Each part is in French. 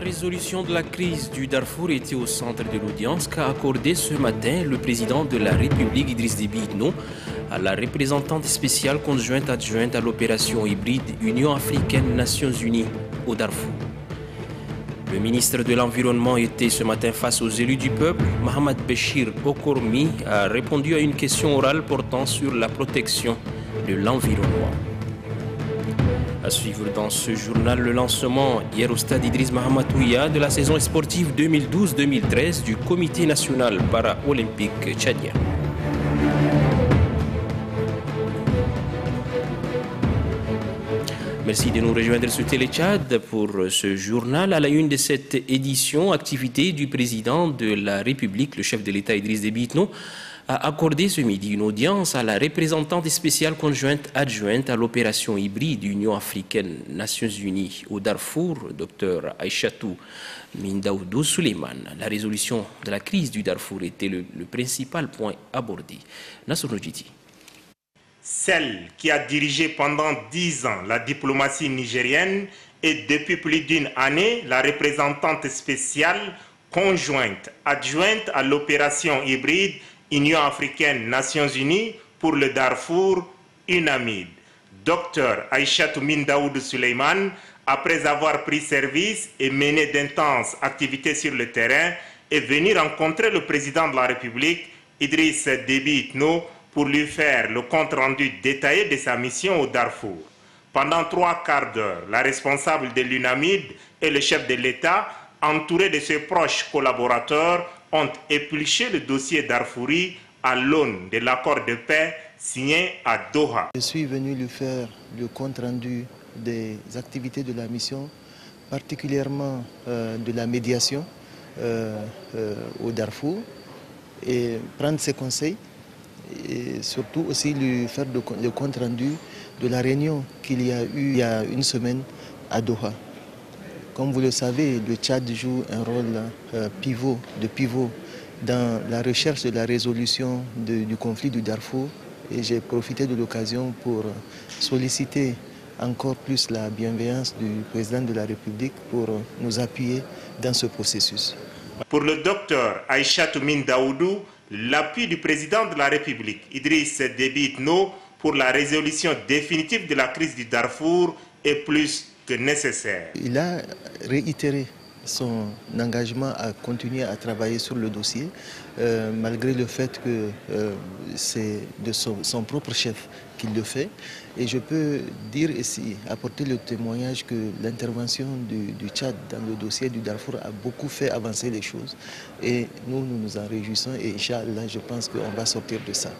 résolution de la crise du Darfour était au centre de l'audience qu'a accordé ce matin le président de la République Idriss Déby Itno à la représentante spéciale conjointe adjointe à l'opération hybride Union africaine-Nations Unies au Darfour. Le ministre de l'Environnement était ce matin face aux élus du peuple. Mohamed Béchir Okormi a répondu à une question orale portant sur la protection de l'environnement. À suivre dans ce journal le lancement hier au stade Idriss Mahamatouya de la saison sportive 2012-2013 du Comité national para-olympique tchadien. Merci de nous rejoindre sur Télé-Tchad pour ce journal. À la une de cette édition, activité du président de la République, le chef de l'État Idriss Déby Itno, a accordé ce midi une audience à la représentante spéciale conjointe adjointe à l'opération hybride Union africaine-Nations Unies au Darfour, Dr Aïchatou Mindaoudou Suleiman. La résolution de la crise du Darfour était le principal point abordé. Nassour Nodjiti. Celle qui a dirigé pendant 10 ans la diplomatie nigérienne et depuis plus d'une année la représentante spéciale conjointe adjointe à l'opération hybride Union africaine-Nations Unies pour le Darfour, UNAMID. Dr Aïchatou Mindaoudou Suleiman, après avoir pris service et mené d'intenses activités sur le terrain, est venu rencontrer le président de la République, Idriss Déby Itno, pour lui faire le compte-rendu détaillé de sa mission au Darfour. Pendant 3 quarts d'heure, la responsable de l'UNAMID et le chef de l'État, entourés de ses proches collaborateurs, ont épluché le dossier Darfouri à l'aune de l'accord de paix signé à Doha. Je suis venu lui faire le compte-rendu des activités de la mission, particulièrement de la médiation au Darfour, et prendre ses conseils, et surtout aussi lui faire le compte-rendu de la réunion qu'il y a eu il y a une semaine à Doha. Comme vous le savez, le Tchad joue un rôle pivot dans la recherche de la résolution du conflit du Darfour, et j'ai profité de l'occasion pour solliciter encore plus la bienveillance du président de la République pour nous appuyer dans ce processus. Pour le docteur Aïchatou Mindaoudou, l'appui du président de la République, Idriss Déby Itno, pour la résolution définitive de la crise du Darfour est plus que nécessaire. Il a réitéré son engagement à continuer à travailler sur le dossier, malgré le fait que c'est de son propre chef qu'il le fait. Et je peux dire ici, apporter le témoignage que l'intervention du Tchad dans le dossier du Darfour a beaucoup fait avancer les choses. Et nous nous en réjouissons, et Inch'Allah, je pense qu'on va sortir de ça.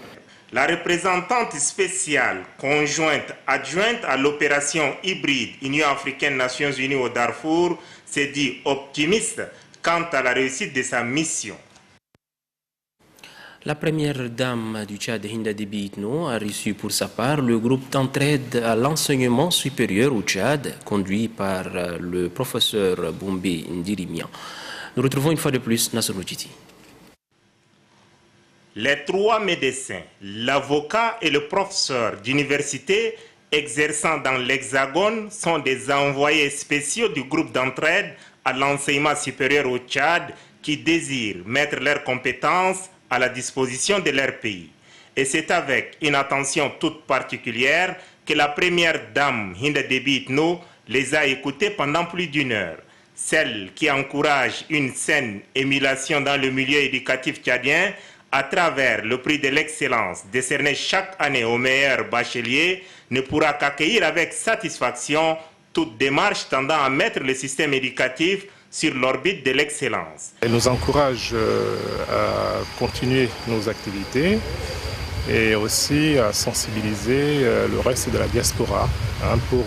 La représentante spéciale conjointe adjointe à l'opération hybride Union africaine-Nations Unies au Darfour s'est dit optimiste quant à la réussite de sa mission. La première dame du Tchad, Hinda Déby Itno, a reçu pour sa part le groupe d'entraide à l'enseignement supérieur au Tchad, conduit par le professeur Bombé Ndirimian. Nous retrouvons une fois de plus Nassour Nodjiti. Les 3 médecins, l'avocat et le professeur d'université exerçant dans l'Hexagone sont des envoyés spéciaux du groupe d'entraide à l'enseignement supérieur au Tchad qui désirent mettre leurs compétences à la disposition de leur pays. Et c'est avec une attention toute particulière que la première dame, Hinda Déby Itno, les a écoutés pendant plus d'1 heure. Celle qui encourage une saine émulation dans le milieu éducatif tchadien à travers le prix de l'excellence décerné chaque année aux meilleurs bacheliers, ne pourra qu'accueillir avec satisfaction toute démarche tendant à mettre le système éducatif sur l'orbite de l'excellence. Elle nous encourage à continuer nos activités et aussi à sensibiliser le reste de la diaspora pour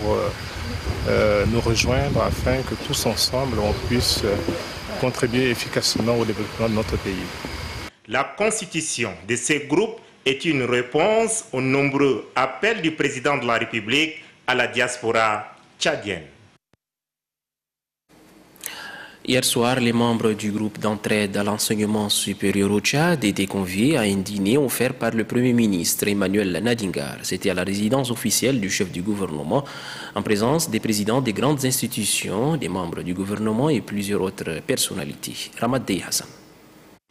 nous rejoindre afin que tous ensemble on puisse contribuer efficacement au développement de notre pays. La constitution de ces groupes est une réponse aux nombreux appels du président de la République à la diaspora tchadienne. Hier soir, les membres du groupe d'entraide à l'enseignement supérieur au Tchad étaient conviés à un dîner offert par le Premier ministre Emmanuel Nadingar. C'était à la résidence officielle du chef du gouvernement, en présence des présidents des grandes institutions, des membres du gouvernement et plusieurs autres personnalités. Ramad Dey Hassan.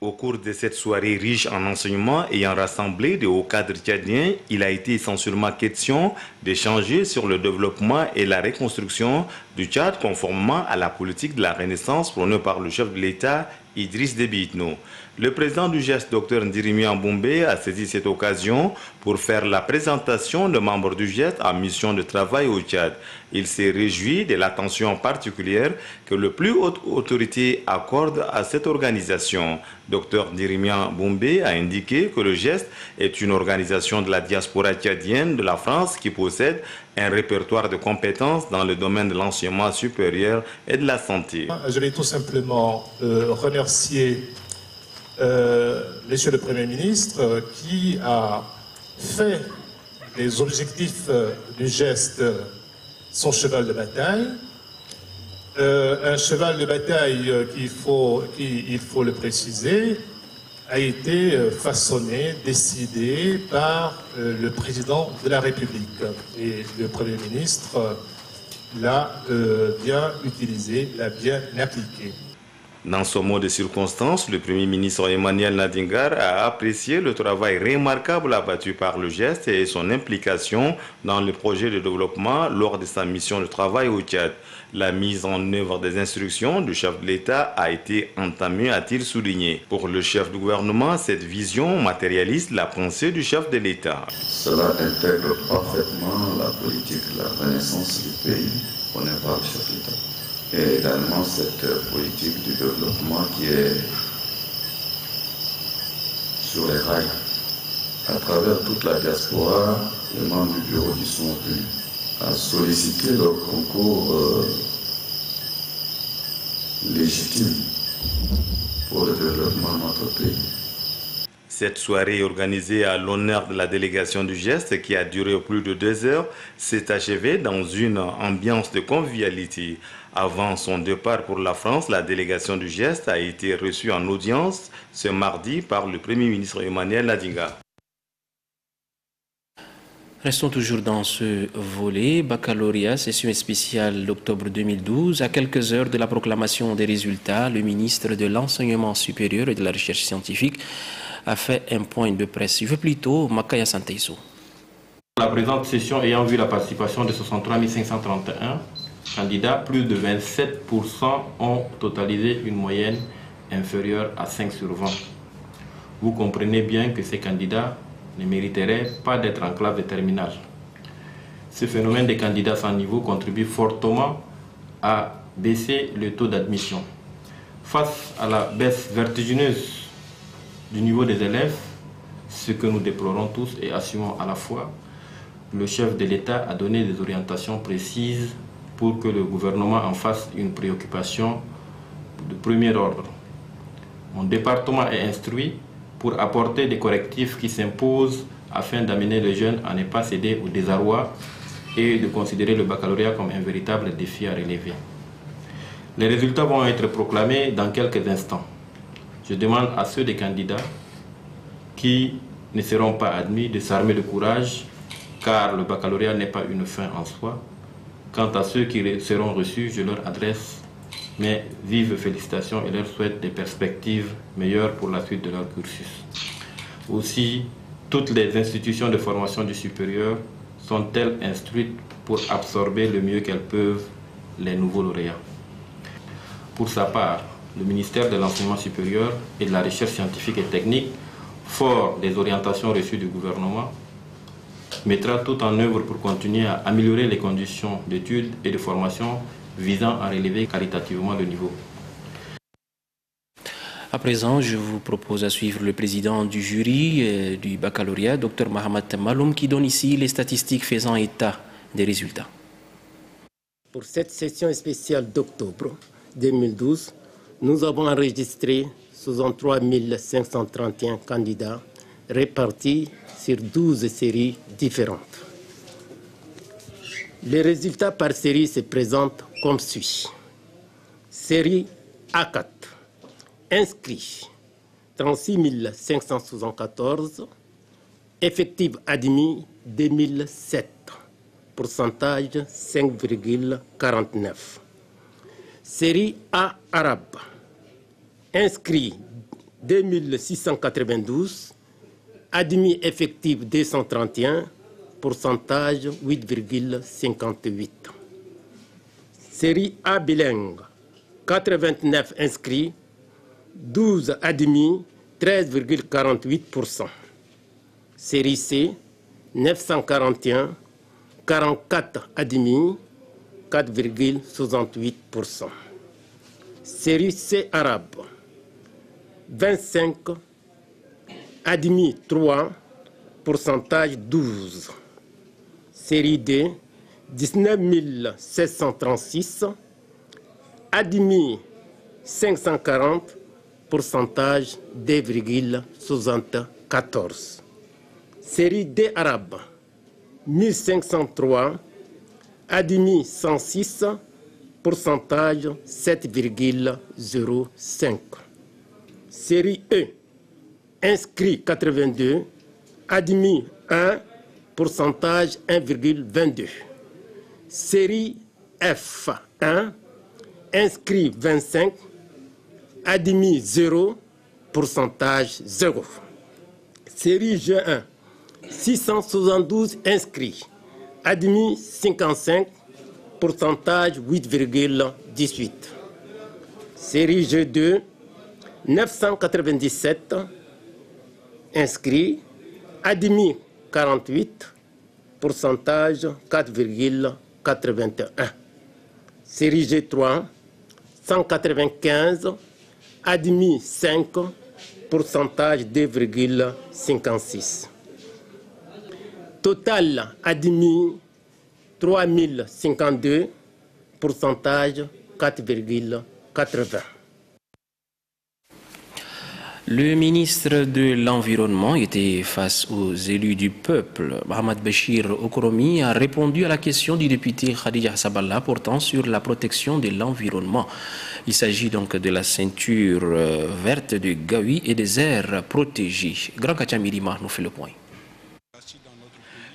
Au cours de cette soirée riche en enseignements ayant rassemblé de hauts cadres tchadiens, il a été essentiellement question d'échanger sur le développement et la reconstruction du Tchad conformément à la politique de la Renaissance prônée par le chef de l'État, Idriss Déby Itno. Le président du GEST, Dr Ndirimi Ambombe, a saisi cette occasion pour faire la présentation de membres du GEST en mission de travail au Tchad. Il s'est réjoui de l'attention particulière que le plus haute autorité accorde à cette organisation. Dr Ndirimi Ambombe a indiqué que le GEST est une organisation de la diaspora tchadienne de la France qui possède un répertoire de compétences dans le domaine de l'enseignement supérieur et de la santé. Je vais tout simplement remercier Monsieur le Premier ministre qui a fait des objectifs du GEST son cheval de bataille. Un cheval de bataille il faut le préciser, a été façonné, décidé par le président de la République. Et le Premier ministre l'a bien utilisé, l'a bien appliqué. Dans ce mot de circonstance, le Premier ministre Emmanuel Nadingar a apprécié le travail remarquable abattu par le GEST et son implication dans le projet de développement lors de sa mission de travail au Tchad. La mise en œuvre des instructions du chef de l'État a été entamée, a-t-il souligné. Pour le chef du gouvernement, cette vision matérialise la pensée du chef de l'État. Cela intègre parfaitement la politique de la renaissance du pays qu'on n'est pas le chef de l'État. Et également cette politique du développement qui est sur les rails. À travers toute la diaspora, les membres du bureau qui sont venus à solliciter leur concours légitime pour le développement de notre pays. Cette soirée organisée à l'honneur de la délégation du GEST, qui a duré plus de 2 heures, s'est achevée dans une ambiance de convivialité. Avant son départ pour la France, la délégation du GEST a été reçue en audience ce mardi par le Premier ministre Emmanuel Nadingar. Restons toujours dans ce volet. Baccalauréat, session spéciale d'octobre 2012. À quelques heures de la proclamation des résultats, le ministre de l'Enseignement supérieur et de la Recherche scientifique a fait un point de presse. Je veux plutôt Makaya Santeiso. La présente session ayant vu la participation de 63 531 candidats, plus de 27% ont totalisé une moyenne inférieure à 5 sur 20. Vous comprenez bien que ces candidats ne mériteraient pas d'être en classe de terminale. Ce phénomène des candidats sans niveau contribue fortement à baisser le taux d'admission. Face à la baisse vertigineuse du niveau des élèves, ce que nous déplorons tous et assumons à la fois, le chef de l'État a donné des orientations précises pour que le gouvernement en fasse une préoccupation de premier ordre. Mon département est instruit pour apporter des correctifs qui s'imposent afin d'amener les jeunes à ne pas céder au désarroi et de considérer le baccalauréat comme un véritable défi à relever. Les résultats vont être proclamés dans quelques instants. Je demande à ceux des candidats qui ne seront pas admis de s'armer de courage, car le baccalauréat n'est pas une fin en soi. Quant à ceux qui seront reçus, je leur adresse mes vives félicitations et leur souhaite des perspectives meilleures pour la suite de leur cursus. Aussi, toutes les institutions de formation du supérieur sont-elles instruites pour absorber le mieux qu'elles peuvent les nouveaux lauréats. Pour sa part, le ministère de l'Enseignement supérieur et de la Recherche scientifique et technique, fort des orientations reçues du gouvernement, mettra tout en œuvre pour continuer à améliorer les conditions d'études et de formation visant à relever qualitativement le niveau. À présent, je vous propose à suivre le président du jury du baccalauréat, Dr Mohamed Maloum, qui donne ici les statistiques faisant état des résultats. Pour cette session spéciale d'octobre 2012, nous avons enregistré 63 531 candidats répartis sur 12 séries différentes. Les résultats par série se présentent comme suit. Série A4. Inscrits 36 574. Effectifs admis 2007. Pourcentage 5,49. Série A arabe. Inscrits 2692. Admis effectif 231. Pourcentage 8,58. Série A bilingue. 89 inscrits. 12 admis. 13,48%. Série C. 941. 44 admis, 4,68%. Série C arabe, 25 admis 3, pourcentage 12. Série D, 19 736, admis 540, pourcentage 2,74. Série D arabe, 1503, admis 106, pourcentage 7,05. Série E, inscrit 82, admis 1, pourcentage 1,22. Série F1, inscrit 25, admis 0, pourcentage 0. Série G1, 672 inscrits, admis 55, pourcentage 8,18. Série G2, 997 inscrits, admis 48, pourcentage 4,81. Série G3, 195, admis 5, pourcentage 2,56. Total admis 3052, pourcentage 4,80. Le ministre de l'Environnement était face aux élus du peuple. Mohamed Bachir Okoromi a répondu à la question du député Khadija Saballa portant sur la protection de l'environnement. Il s'agit donc de la ceinture verte de Gaoui et des aires protégées. Grand Kachamirima nous fait le point.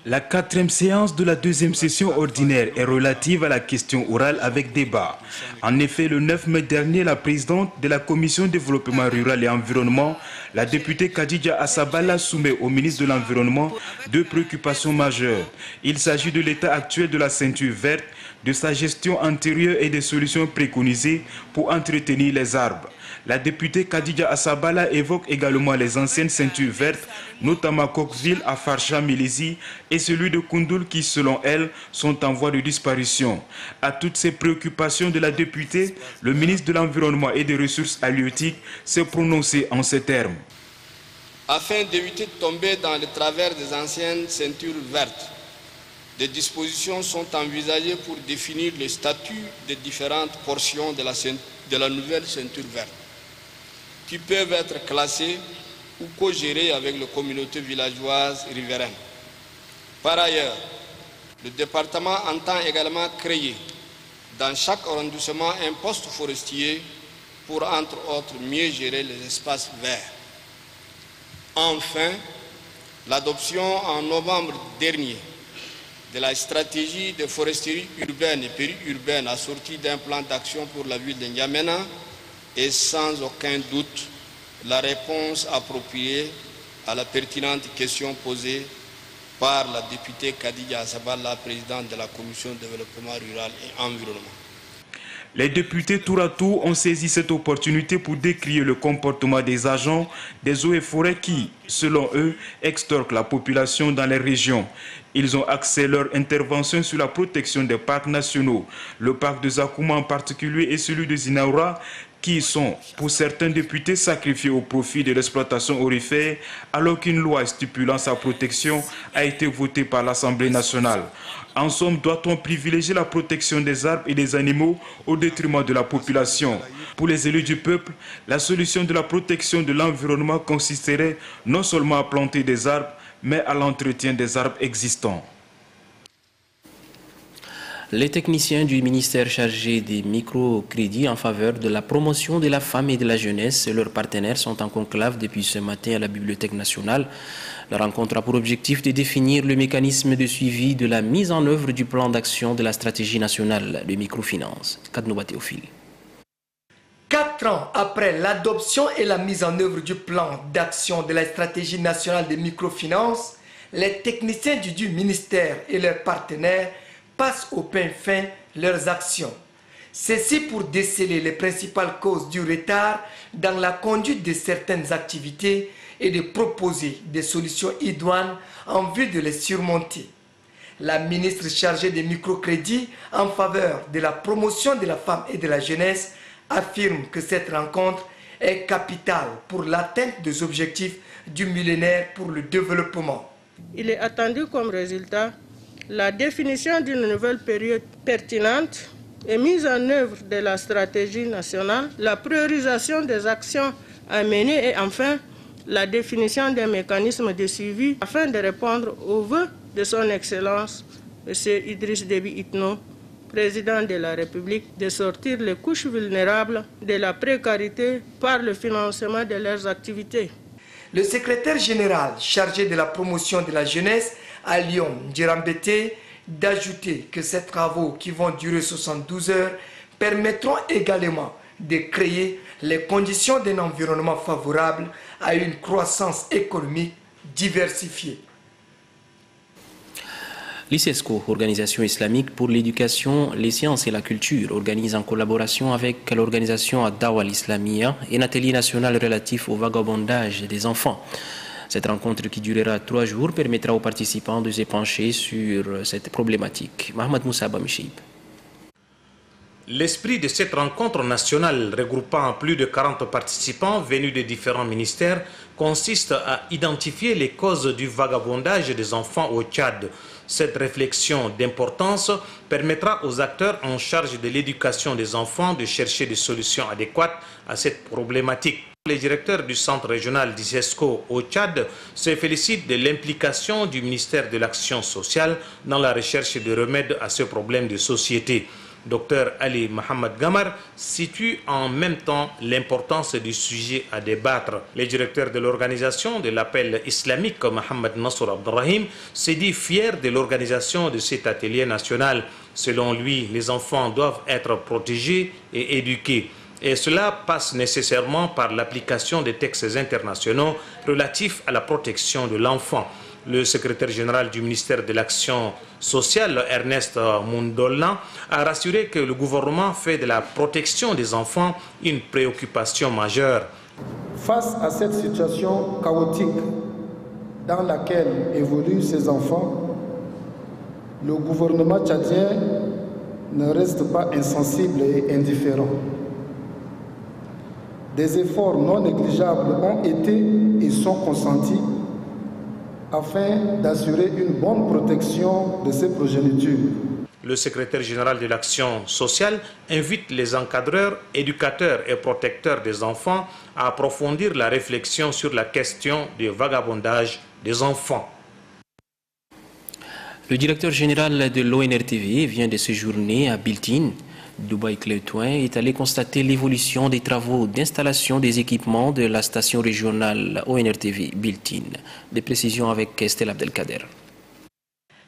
La 4e séance de la 2e session ordinaire est relative à la question orale avec débat. En effet, le 9 mai dernier, la présidente de la Commission développement rural et environnement, la députée Khadija Asabala, soumet au ministre de l'Environnement 2 préoccupations majeures. Il s'agit de l'état actuel de la ceinture verte, de sa gestion antérieure et des solutions préconisées pour entretenir les arbres. La députée Khadija Asabala évoque également les anciennes ceintures vertes, notamment Coqueville, à Farsha, Mélésie et celui de Koundoul qui, selon elle, sont en voie de disparition. À toutes ces préoccupations de la députée, le ministre de l'Environnement et des Ressources halieutiques s'est prononcé en ces termes. Afin d'éviter de tomber dans le travers des anciennes ceintures vertes, des dispositions sont envisagées pour définir le statut des différentes portions de la nouvelle ceinture verte, qui peuvent être classées ou co-gérées avec les communautés villageoises riveraines. Par ailleurs, le département entend également créer dans chaque arrondissement un poste forestier pour, entre autres, mieux gérer les espaces verts. Enfin, l'adoption en novembre dernier de la stratégie de foresterie urbaine et périurbaine assortie d'un plan d'action pour la ville de N'Djamena est sans aucun doute la réponse appropriée à la pertinente question posée par la députée Khadija Asabala, présidente de la Commission de développement rural et environnement. Les députés tour à tour ont saisi cette opportunité pour décrier le comportement des agents des eaux et forêts qui, selon eux, extorquent la population dans les régions. Ils ont axé leur intervention sur la protection des parcs nationaux, le parc de Zakouma en particulier et celui de Zinaoura, qui sont, pour certains députés, sacrifiés au profit de l'exploitation aurifère, alors qu'une loi stipulant sa protection a été votée par l'Assemblée nationale. En somme, doit-on privilégier la protection des arbres et des animaux au détriment de la population? Pour les élus du peuple, la solution de la protection de l'environnement consisterait non seulement à planter des arbres, mais à l'entretien des arbres existants. Les techniciens du ministère chargé des microcrédits en faveur de la promotion de la femme et de la jeunesse et leurs partenaires sont en conclave depuis ce matin à la Bibliothèque nationale. La rencontre a pour objectif de définir le mécanisme de suivi de la mise en œuvre du plan d'action de la stratégie nationale de microfinance. Kadnouba Théophile. 4 ans après l'adoption et la mise en œuvre du plan d'action de la stratégie nationale de microfinance, les techniciens du ministère et leurs partenaires passent au pain fin leurs actions. Ceci pour déceler les principales causes du retard dans la conduite de certaines activités et de proposer des solutions idoines en vue de les surmonter. La ministre chargée des microcrédits en faveur de la promotion de la femme et de la jeunesse affirme que cette rencontre est capitale pour l'atteinte des objectifs du millénaire pour le développement. Il est attendu comme résultat la définition d'une nouvelle période pertinente et mise en œuvre de la stratégie nationale, la priorisation des actions à mener et enfin la définition des mécanismes de suivi afin de répondre aux vœux de son Excellence, M. Idriss Déby Itno, président de la République, de sortir les couches vulnérables de la précarité par le financement de leurs activités. Le secrétaire général chargé de la promotion de la jeunesse à Lyon, Djirambete, d'ajouter que ces travaux qui vont durer 72 heures permettront également de créer les conditions d'un environnement favorable à une croissance économique diversifiée. L'ICESCO, Organisation islamique pour l'éducation, les sciences et la culture, organise en collaboration avec l'organisation Ad-Dawa al-Islamiyya un atelier national relatif au vagabondage des enfants. Cette rencontre qui durera 3 jours permettra aux participants de se pencher sur cette problématique. Mohamed Moussa Bamishib. L'esprit de cette rencontre nationale regroupant plus de 40 participants venus de différents ministères consiste à identifier les causes du vagabondage des enfants au Tchad. Cette réflexion d'importance permettra aux acteurs en charge de l'éducation des enfants de chercher des solutions adéquates à cette problématique. Les directeurs du centre régional d'ICESCO au Tchad se félicitent de l'implication du ministère de l'Action sociale dans la recherche de remèdes à ce problème de société. Dr Ali Mohamed Gamar situe en même temps l'importance du sujet à débattre. Le directeur de l'organisation de l'appel islamique, Mohamed Nasr Abdelrahim, se dit fier de l'organisation de cet atelier national. Selon lui, les enfants doivent être protégés et éduqués. Et cela passe nécessairement par l'application des textes internationaux relatifs à la protection de l'enfant. Le secrétaire général du ministère de l'Action sociale, Ernest Mundolna, a rassuré que le gouvernement fait de la protection des enfants une préoccupation majeure. Face à cette situation chaotique dans laquelle évoluent ces enfants, le gouvernement tchadien ne reste pas insensible et indifférent. Des efforts non négligeables ont été et sont consentis afin d'assurer une bonne protection de ces progénitures. Le secrétaire général de l'Action sociale invite les encadreurs, éducateurs et protecteurs des enfants à approfondir la réflexion sur la question du vagabondage des enfants. Le directeur général de l'ONRTV vient de séjourner à Biltine. Dubaï Clétoin est allé constater l'évolution des travaux d'installation des équipements de la station régionale ONRTV Biltine. Des précisions avec Estelle Abdelkader.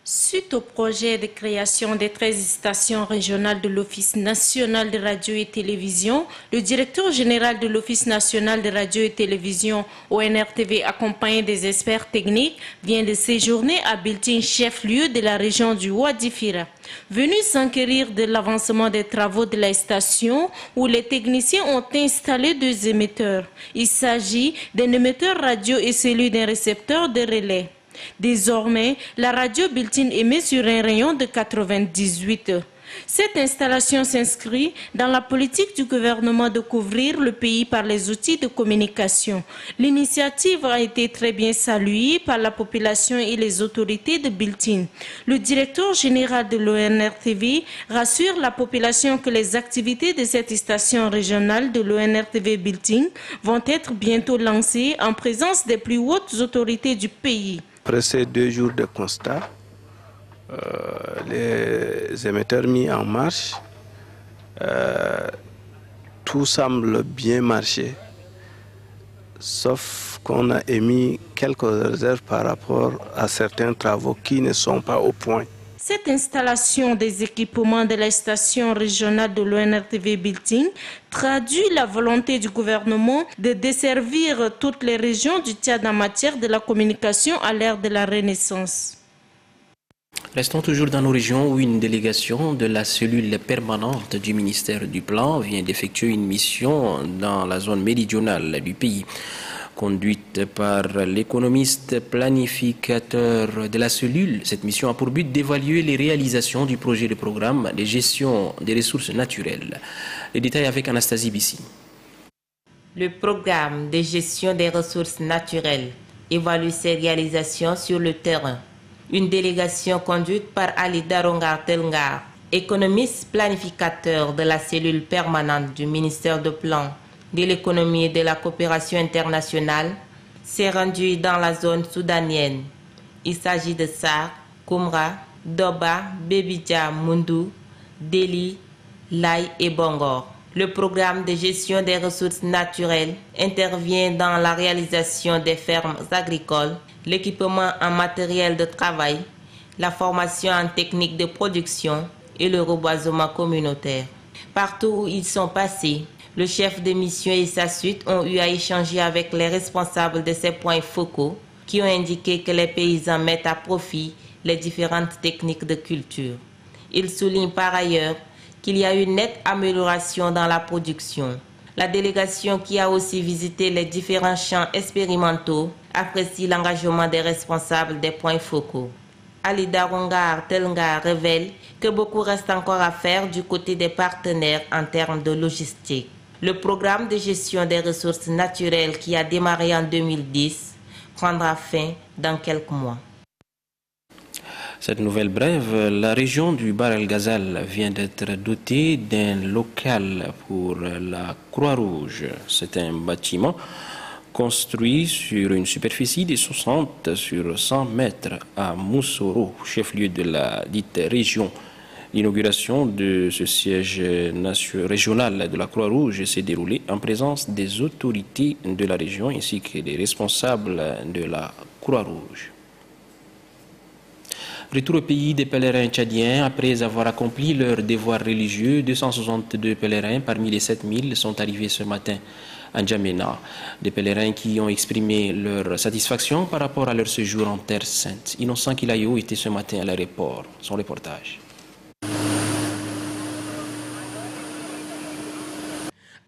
Suite au projet de création des 13 stations régionales de l'Office national de radio et télévision, le directeur général de l'Office national de radio et télévision ONRTV, accompagné des experts techniques, vient de séjourner à Biltine, chef-lieu de la région du Ouadifira. Venu s'enquérir de l'avancement des travaux de la station où les techniciens ont installé 2 émetteurs. Il s'agit d'un émetteur radio et celui d'un récepteur de relais. Désormais, la radio Biltine émet sur un rayon de 98. Cette installation s'inscrit dans la politique du gouvernement de couvrir le pays par les outils de communication. L'initiative a été très bien saluée par la population et les autorités de Biltine. Le directeur général de l'ONRTV rassure la population que les activités de cette station régionale de l'ONRTV Biltine vont être bientôt lancées en présence des plus hautes autorités du pays. Après ces 2 jours de constat, les émetteurs mis en marche, tout semble bien marcher, sauf qu'on a émis quelques réserves par rapport à certains travaux qui ne sont pas au point. Cette installation des équipements de la station régionale de l'ONRTV Building traduit la volonté du gouvernement de desservir toutes les régions du Tchad en matière de la communication à l'ère de la Renaissance. Restons toujours dans nos régions où une délégation de la cellule permanente du ministère du Plan vient d'effectuer une mission dans la zone méridionale du pays. Conduite par l'économiste planificateur de la cellule, cette mission a pour but d'évaluer les réalisations du projet de programme de gestion des ressources naturelles. Les détails avec Anastasie Bissi. Le programme de gestion des ressources naturelles évalue ses réalisations sur le terrain. Une délégation conduite par Ali Darongar Telngar, économiste planificateur de la cellule permanente du ministère du Plan, de l'économie et de la coopération internationale, s'est rendue dans la zone soudanienne. Il s'agit de Sar, Koumra, Doba, Bebidja, Mundu, Deli, Lai et Bongor. Le programme de gestion des ressources naturelles intervient dans la réalisation des fermes agricoles, l'équipement en matériel de travail, la formation en technique de production et le reboisement communautaire. Partout où ils sont passés, le chef de mission et sa suite ont eu à échanger avec les responsables de ces points focaux qui ont indiqué que les paysans mettent à profit les différentes techniques de culture. Ils soulignent par ailleurs qu'il y a une nette amélioration dans la production. La délégation qui a aussi visité les différents champs expérimentaux apprécie l'engagement des responsables des points focaux. Ali Darongar Telngar révèle que beaucoup reste encore à faire du côté des partenaires en termes de logistique. Le programme de gestion des ressources naturelles qui a démarré en 2010 prendra fin dans quelques mois. Cette nouvelle brève, la région du Bahr El Ghazal vient d'être dotée d'un local pour la Croix-Rouge. C'est un bâtiment construit sur une superficie de 60 sur 100 mètres à Moussoro, chef-lieu de la dite région. L'inauguration de ce siège régional de la Croix-Rouge s'est déroulée en présence des autorités de la région ainsi que des responsables de la Croix-Rouge. Retour au pays des pèlerins tchadiens. Après avoir accompli leur devoir religieux, 262 pèlerins parmi les 7000 sont arrivés ce matin à N'Djamena. Des pèlerins qui ont exprimé leur satisfaction par rapport à leur séjour en Terre Sainte. Innocent Kilayo était ce matin à l'aéroport. Son reportage.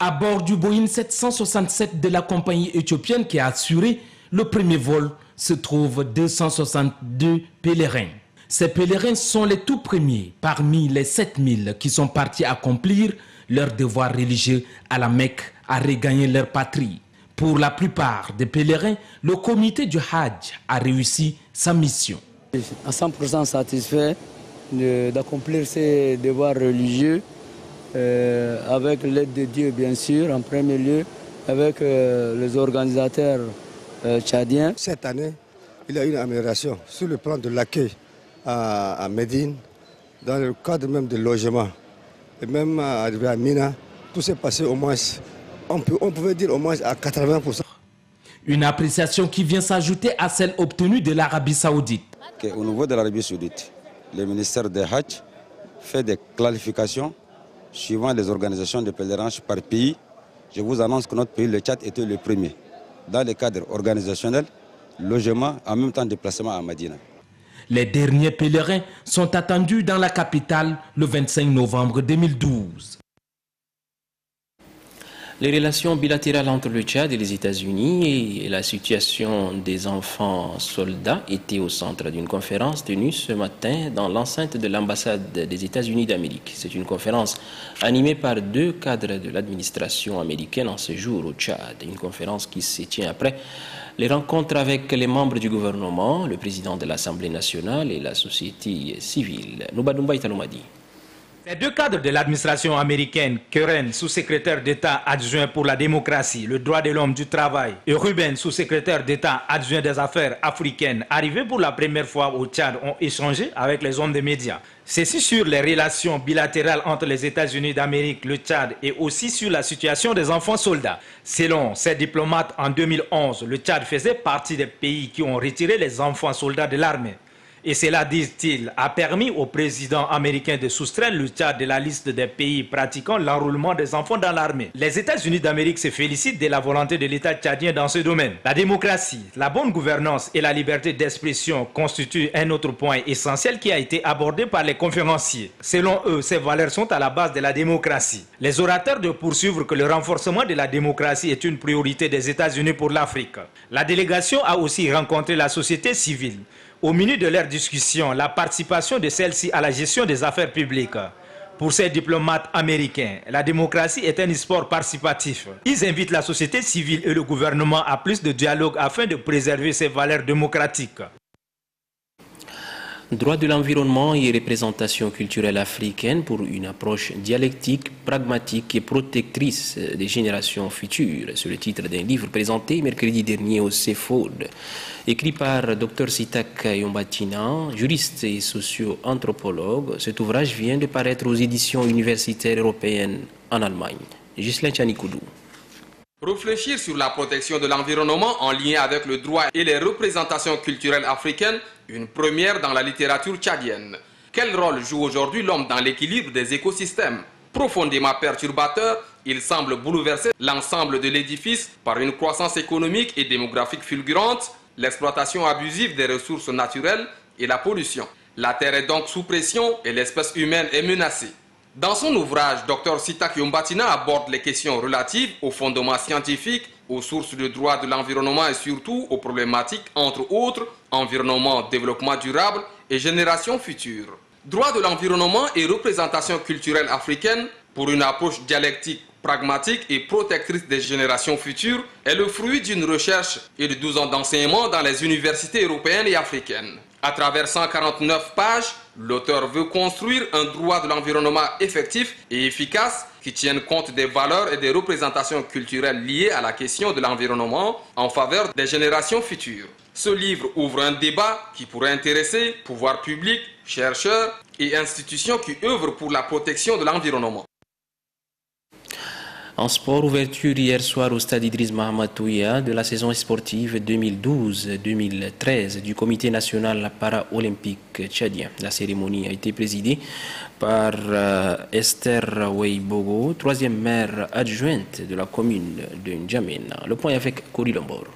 À bord du Boeing 767 de la compagnie éthiopienne qui a assuré le premier vol, se trouvent 262 pèlerins. Ces pèlerins sont les tout premiers parmi les 7000 qui sont partis accomplir leur devoir religieux à la Mecque, à regagner leur patrie. Pour la plupart des pèlerins, le comité du Hajj a réussi sa mission. À 100% satisfait d'accomplir ces devoirs religieux avec l'aide de Dieu, bien sûr, en premier lieu, avec les organisateurs tchadiens. Cette année, il y a une amélioration sur le plan de l'accueil à Médine, dans le cadre même de logement. Et même à Mina, tout s'est passé au moins, on pouvait dire au moins à 80%. Une appréciation qui vient s'ajouter à celle obtenue de l'Arabie Saoudite. Au niveau de l'Arabie Saoudite, le ministère des Hajj fait des clarifications suivant les organisations de pèlerinage par pays. Je vous annonce que notre pays, le Tchad, était le premier. Dans le cadre organisationnel, logement, en même temps déplacement à Médine. Les derniers pèlerins sont attendus dans la capitale le 25 novembre 2012. Les relations bilatérales entre le Tchad et les États-Unis et la situation des enfants soldats étaient au centre d'une conférence tenue ce matin dans l'enceinte de l'ambassade des États-Unis d'Amérique. C'est une conférence animée par 2 cadres de l'administration américaine en séjour au Tchad. Une conférence qui se tient après les rencontres avec les membres du gouvernement, le président de l'Assemblée nationale et la société civile. Noubadumba Italomadi. Ces deux cadres de l'administration américaine, Keren, sous-secrétaire d'État adjoint pour la démocratie, le droit de l'homme, du travail, et Ruben, sous-secrétaire d'État adjoint des affaires africaines, arrivés pour la première fois au Tchad, ont échangé avec les hommes des médias. Ceci sur les relations bilatérales entre les États-Unis d'Amérique, le Tchad, et aussi sur la situation des enfants soldats. Selon ces diplomates, en 2011, le Tchad faisait partie des pays qui ont retiré les enfants soldats de l'armée. Et cela, disent-ils, a permis au président américain de soustraire le Tchad de la liste des pays pratiquant l'enrôlement des enfants dans l'armée. Les États-Unis d'Amérique se félicitent de la volonté de l'État tchadien dans ce domaine. La démocratie, la bonne gouvernance et la liberté d'expression constituent un autre point essentiel qui a été abordé par les conférenciers. Selon eux, ces valeurs sont à la base de la démocratie. Les orateurs de poursuivre que le renforcement de la démocratie est une priorité des États-Unis pour l'Afrique. La délégation a aussi rencontré la société civile. Au milieu de leur discussion, la participation de celle-ci à la gestion des affaires publiques. Pour ces diplomates américains, la démocratie est un sport participatif. Ils invitent la société civile et le gouvernement à plus de dialogue afin de préserver ces valeurs démocratiques. Droit de l'environnement et représentation culturelle africaine pour une approche dialectique, pragmatique et protectrice des générations futures. C'est le titre d'un livre présenté mercredi dernier au CEFOD. Écrit par Dr Sitak Yombatina, juriste et socio-anthropologue, cet ouvrage vient de paraître aux éditions universitaires européennes en Allemagne. Ghislain Chanikoudou. Réfléchir sur la protection de l'environnement en lien avec le droit et les représentations culturelles africaines, une première dans la littérature tchadienne. Quel rôle joue aujourd'hui l'homme dans l'équilibre des écosystèmes? Profondément perturbateur, il semble bouleverser l'ensemble de l'édifice par une croissance économique et démographique fulgurante, l'exploitation abusive des ressources naturelles et la pollution. La Terre est donc sous pression et l'espèce humaine est menacée. Dans son ouvrage, Dr Sitak Yombatina aborde les questions relatives aux fondements scientifiques, aux sources de droit de l'environnement et surtout aux problématiques, entre autres, environnement, développement durable et génération future. Droit de l'environnement et représentation culturelle africaine pour une approche dialectique, pragmatique et protectrice des générations futures est le fruit d'une recherche et de 12 ans d'enseignement dans les universités européennes et africaines. À travers 149 pages, l'auteur veut construire un droit de l'environnement effectif et efficace qui tienne compte des valeurs et des représentations culturelles liées à la question de l'environnement en faveur des générations futures. Ce livre ouvre un débat qui pourrait intéresser pouvoirs publics, chercheurs et institutions qui œuvrent pour la protection de l'environnement. En sport, ouverture hier soir au stade Idriss Mahamatouya de la saison sportive 2012-2013 du Comité national para-olympique tchadien. La cérémonie a été présidée par Esther Weibogo, troisième maire adjointe de la commune de N'Djamena. Le point avec Cory Lombor.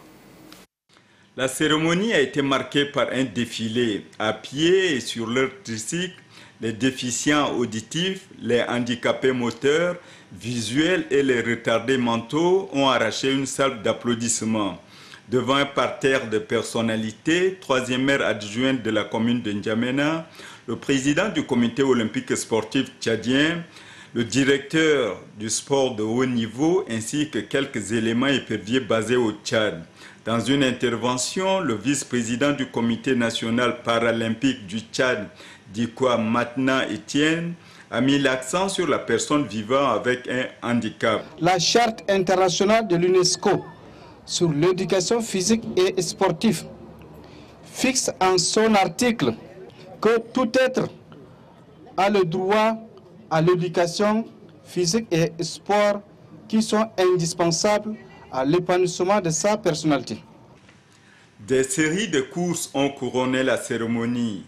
La cérémonie a été marquée par un défilé à pied et sur leur tricycle. Les déficients auditifs, les handicapés moteurs, visuels et les retardés mentaux ont arraché une salle d'applaudissements. Devant un parterre de personnalités, troisième maire adjointe de la commune de N'Djamena, le président du comité olympique sportif tchadien, le directeur du sport de haut niveau ainsi que quelques éléments éperviers basés au Tchad. Dans une intervention, le vice-président du comité national paralympique du Tchad, Dikwa Matna Etienne, a mis l'accent sur la personne vivant avec un handicap. La charte internationale de l'UNESCO sur l'éducation physique et sportive fixe en son article que tout être a le droit à l'éducation physique et sport qui sont indispensables à l'épanouissement de sa personnalité. Des séries de courses ont couronné la cérémonie.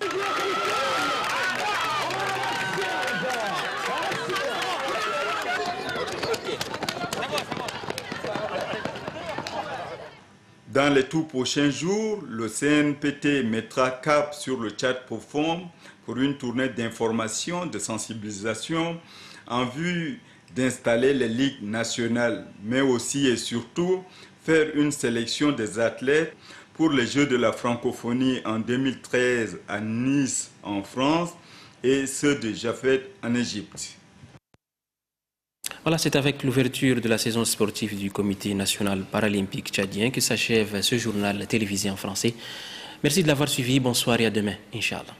Dans les tout prochains jours, le CNPT mettra cap sur le Tchad profond pour une tournée d'information, de sensibilisation en vue d'installer les ligues nationales, mais aussi et surtout faire une sélection des athlètes pour les Jeux de la francophonie en 2013 à Nice en France et ceux de Jafet en Égypte. Voilà, c'est avec l'ouverture de la saison sportive du Comité national paralympique tchadien que s'achève ce journal télévisé en français. Merci de l'avoir suivi. Bonsoir et à demain, Inch'Allah.